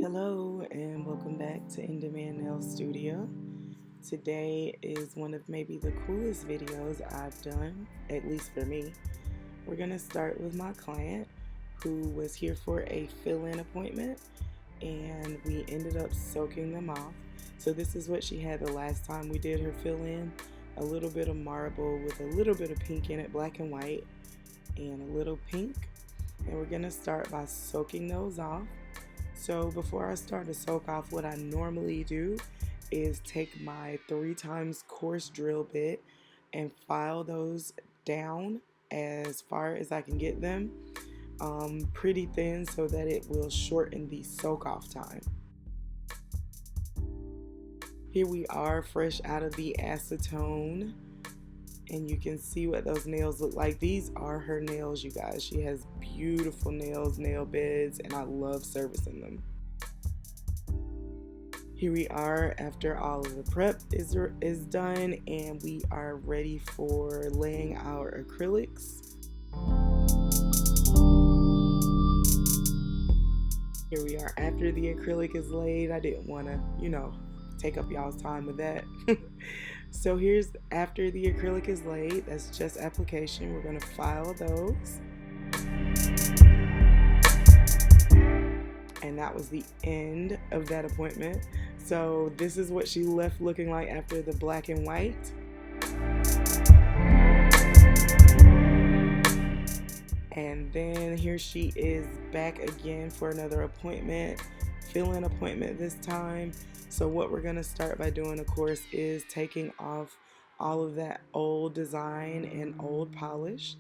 Hello and welcome back to In Demand Nail Studio. Today is one of maybe the coolest videos I've done, at least for me. We're going to start with my client who was here for a fill-in appointment and we ended up soaking them off. So this is what she had the last time we did her fill-in. A little bit of marble with a little bit of pink in it, black and white, and a little pink. And we're going to start by soaking those off. So before I start to soak off, what I normally do is take my 3x coarse drill bit and file those down as far as I can get them, pretty thin so that it will shorten the soak off time. Here we are, fresh out of the acetone, and you can see what those nails look like. These are her nails, you guys. She has beautiful nails, nail beds, and I love servicing them. Here we are after all of the prep is done, and we are ready for laying our acrylics. Here we are after the acrylic is laid. I didn't want to, take up y'all's time with that. So here's after the acrylic is laid. That's just application. We're going to file those. And that was the end of that appointment. So this is what she left looking like after the black and white. And then here she is back again for another appointment, fill-in appointment this time. So what we're going to start by doing, of course, is taking off all of that old design and old polish.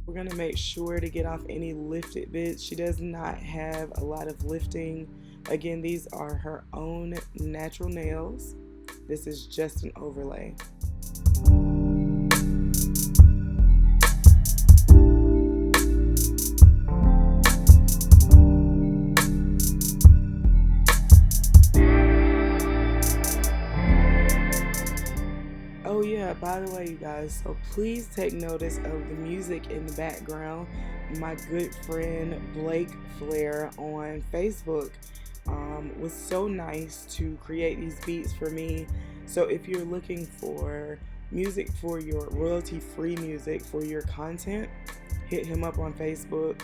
We're going to make sure to get off any lifted bits. She does not have a lot of lifting. Again, these are her own natural nails. This is just an overlay. Oh yeah, by the way, you guys, so please take notice of the music in the background. My good friend Blake Flair on Facebook was so nice to create these beats for me. So if you're looking for music for your royalty-free music for your content, hit him up on Facebook.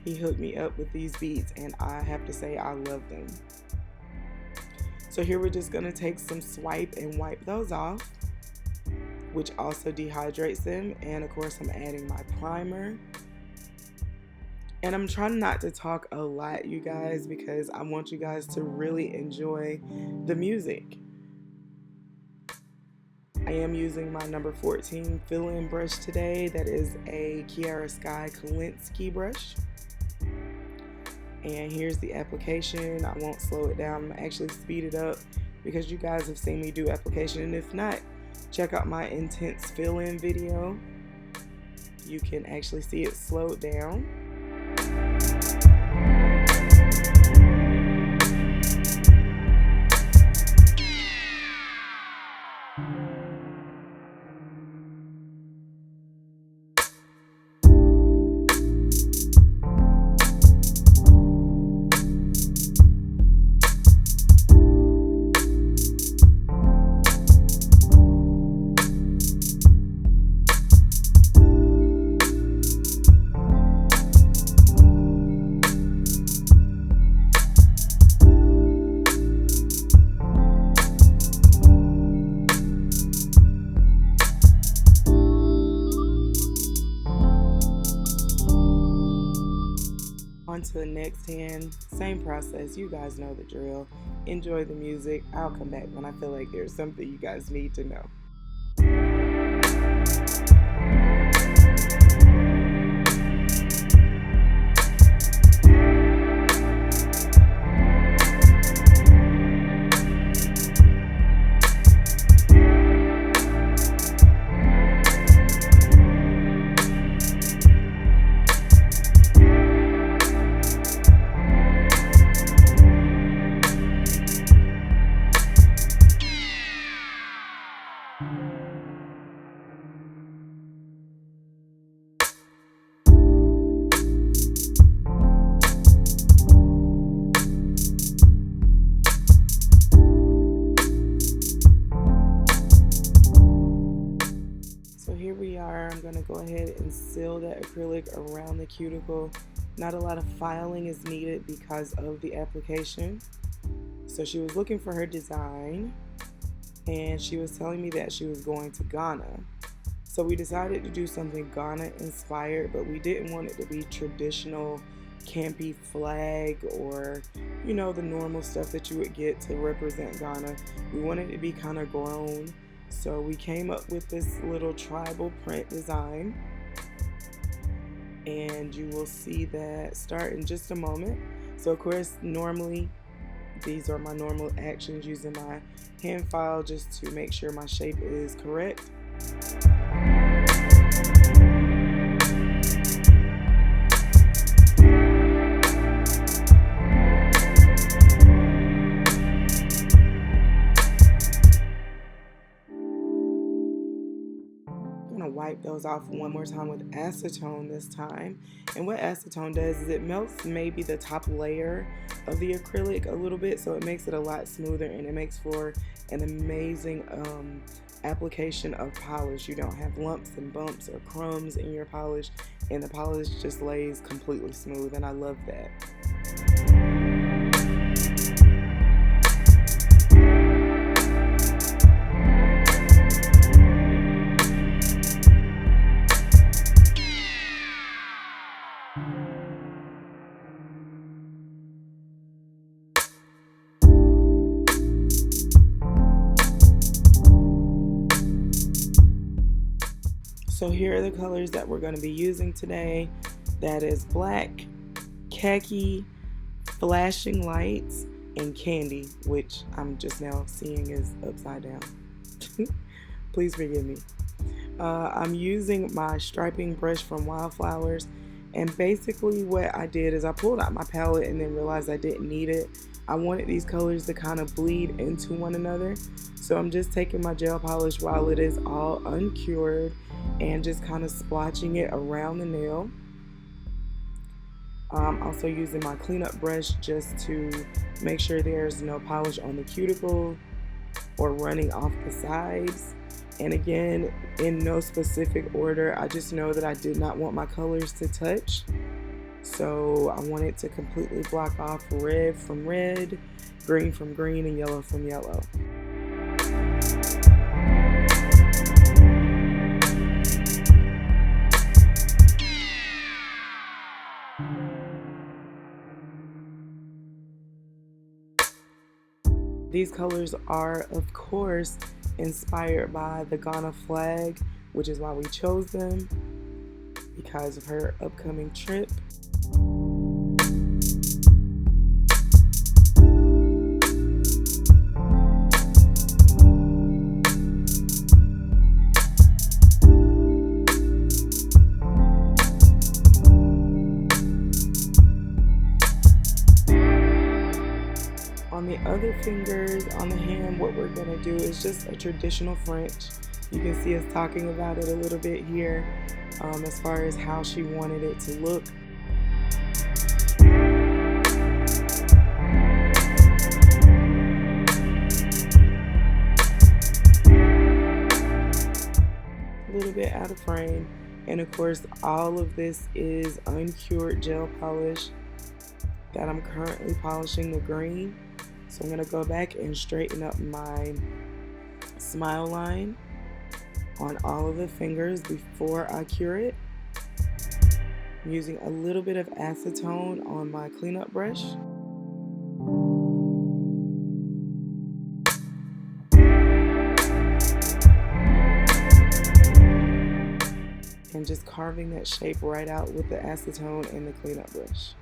He hooked me up with these beats and I have to say I love them. So here we're just gonna take some swipe and wipe those off, which also dehydrates them. And of course I'm adding my primer. And I'm trying not to talk a lot, you guys, because I want you guys to really enjoy the music. I am using my number 14 fill-in brush today. That is a Kiara Sky Kolinsky brush. And here's the application. I won't slow it down. I'm actually speed it up because you guys have seen me do application. And if not, check out my intense fill-in video. You can actually see it slowed down. On to the next hand, same process. You guys know the drill. Enjoy the music. I'll come back when I feel like there's something you guys need to know. we are. I'm gonna go ahead and seal that acrylic around the cuticle. Not a lot of filing is needed because of the application. So she was looking for her design, and she was telling me that she was going to Ghana. So we decided to do something Ghana inspired, but we didn't want it to be traditional campy flag or, you know, the normal stuff that you would get to represent Ghana. We wanted it to be kind of grown. So we came up with this little tribal print design, and you will see that start in just a moment. So of course, normally these are my normal actions, using my hand file just to make sure my shape is correct. Wipe those off one more time with acetone this time. And what acetone does is it melts maybe the top layer of the acrylic a little bit, so it makes it a lot smoother, and it makes for an amazing application of polish. You don't have lumps and bumps or crumbs in your polish, and the polish just lays completely smooth, and I love that. So here are the colors that we're going to be using today. That is black, khaki, flashing lights, and candy, which I'm just now seeing is upside down. Please forgive me. I'm using my striping brush from Wildflowers, and basically what I did is I pulled out my palette and then realized I didn't need it. I wanted these colors to kind of bleed into one another, so I'm just taking my gel polish while it is all uncured and just kind of splotching it around the nail. I'm also using my cleanup brush just to make sure there's no polish on the cuticle or running off the sides. And again, in no specific order, I just know that I did not want my colors to touch. So I wanted to completely block off red from red, green from green, and yellow from yellow. These colors are, of course, inspired by the Ghana flag, which is why we chose them, because of her upcoming trip. On the other fingers on the hand, what we're going to do is just a traditional French. You can see us talking about it a little bit here, as far as how she wanted it to look. A little bit out of frame. And of course, all of this is uncured gel polish that I'm currently polishing the green. So I'm going to go back and straighten up my smile line on all of the fingers before I cure it. I'm using a little bit of acetone on my cleanup brush. And just carving that shape right out with the acetone and the cleanup brush.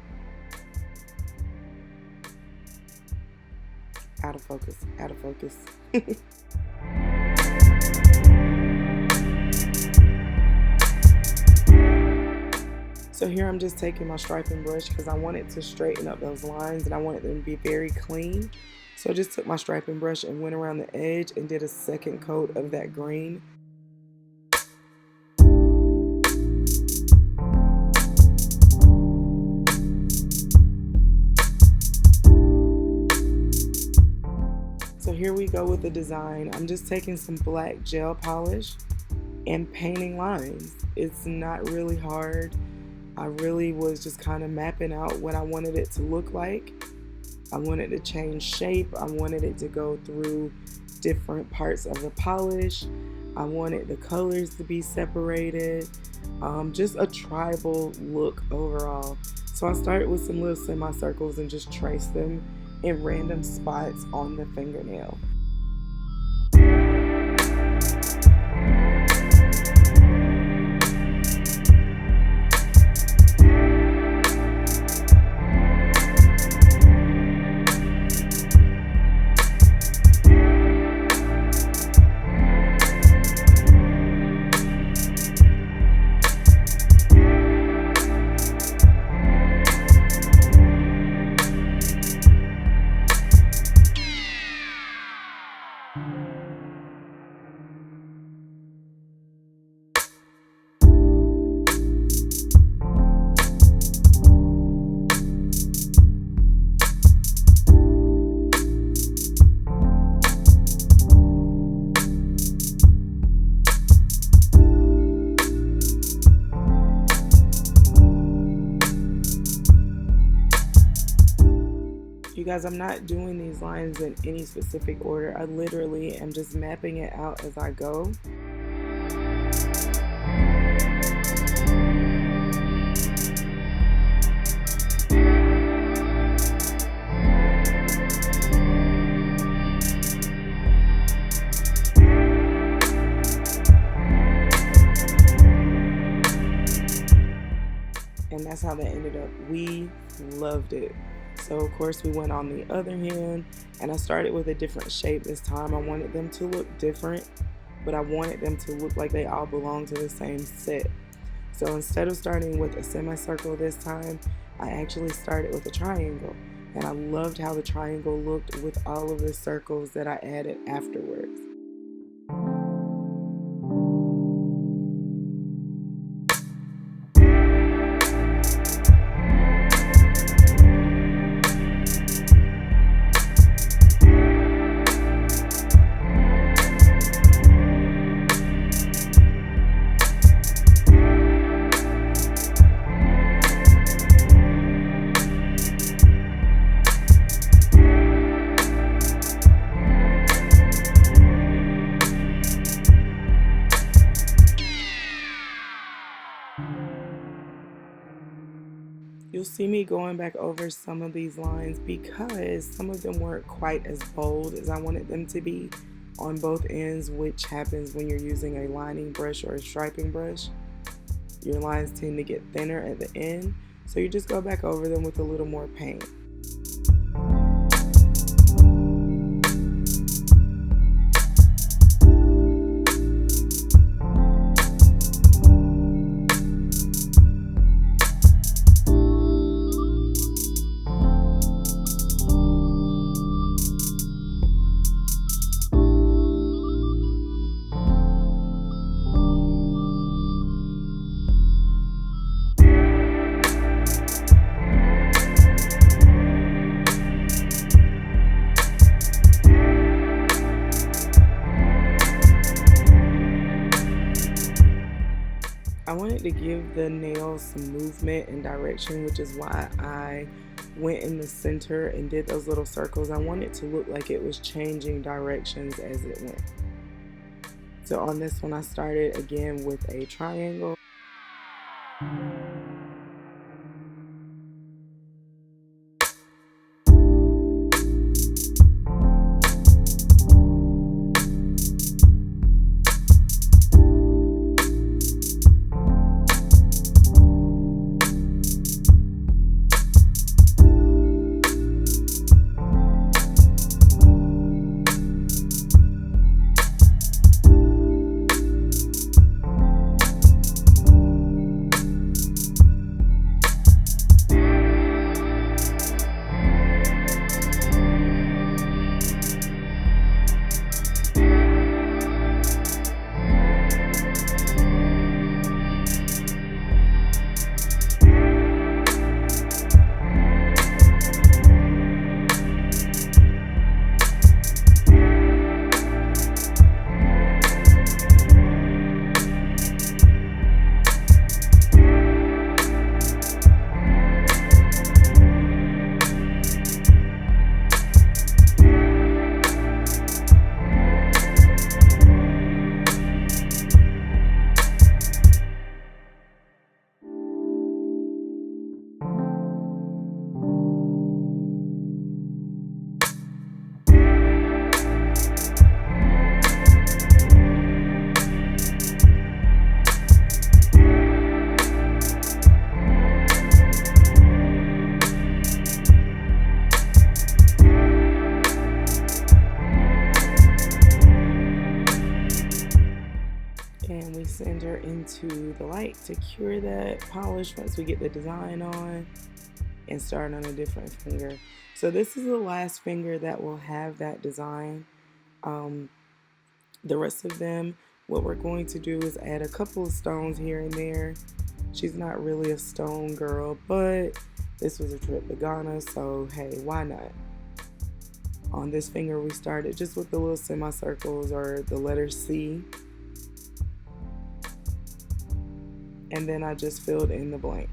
Out of focus, out of focus. So here I'm just taking my striping brush because I wanted to straighten up those lines and I wanted them to be very clean. So I just took my striping brush and went around the edge and did a second coat of that green. So here we go with the design. I'm just taking some black gel polish and painting lines. It's not really hard. I really was just kind of mapping out what I wanted it to look like. I wanted to change shape. I wanted it to go through different parts of the polish. I wanted the colors to be separated. Just a tribal look overall. So I started with some little semicircles and just traced them in random spots on the fingernail. You guys, I'm not doing these lines in any specific order. I literally am just mapping it out as I go. And that's how that ended up. We loved it. So of course we went on the other hand, and I started with a different shape this time. I wanted them to look different, but I wanted them to look like they all belong to the same set. So instead of starting with a semicircle this time, I actually started with a triangle. And I loved how the triangle looked with all of the circles that I added afterwards. You'll see me going back over some of these lines because some of them weren't quite as bold as I wanted them to be on both ends, which happens when you're using a lining brush or a striping brush. Your lines tend to get thinner at the end, so you just go back over them with a little more paint. I wanted to give the nails some movement and direction, which is why I went in the center and did those little circles. I wanted to look like it was changing directions as it went. So on this one, I started again with a triangle. into the light to cure that polish once we get the design on and start on a different finger. So this is the last finger that will have that design. The rest of them, what we're going to do is add a couple of stones here and there. She's not really a stone girl, but this was a trip to Ghana, so hey, why not? On this finger we started just with the little semicircles or the letter C. And then I just filled in the blanks.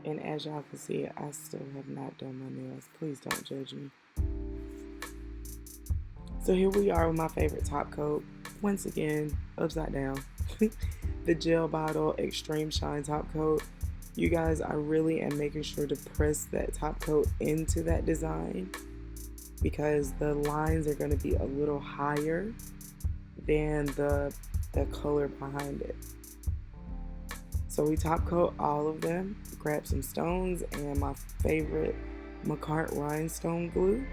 And as y'all can see, I still have not done my nails. Please don't judge me. So here we are with my favorite top coat. Once again, upside down. The Gel Bottle Extreme Shine top coat. You guys, I really am making sure to press that top coat into that design because the lines are going to be a little higher than the color behind it. So we top coat all of them, grab some stones and my favorite Macart rhinestone glue.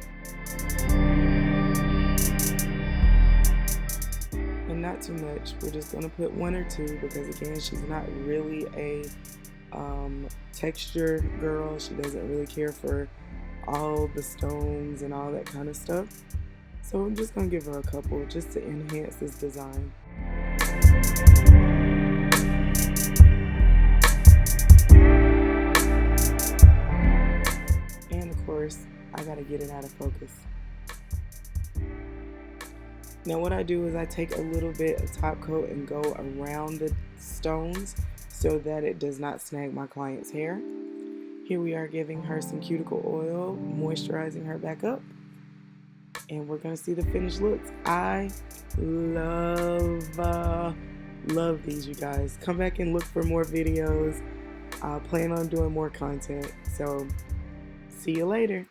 And not too much, we're just gonna put one or two because again, she's not really a texture girl. She doesn't really care for all the stones and all that kind of stuff. So I'm just gonna give her a couple just to enhance this design. I gotta get it out of focus. Now what I do is I take a little bit of top coat and go around the stones so that it does not snag my client's hair. Here we are giving her some cuticle oil, moisturizing her back up. And we're gonna see the finished looks. I love these, you guys. Come back and look for more videos. I plan on doing more content. So see you later.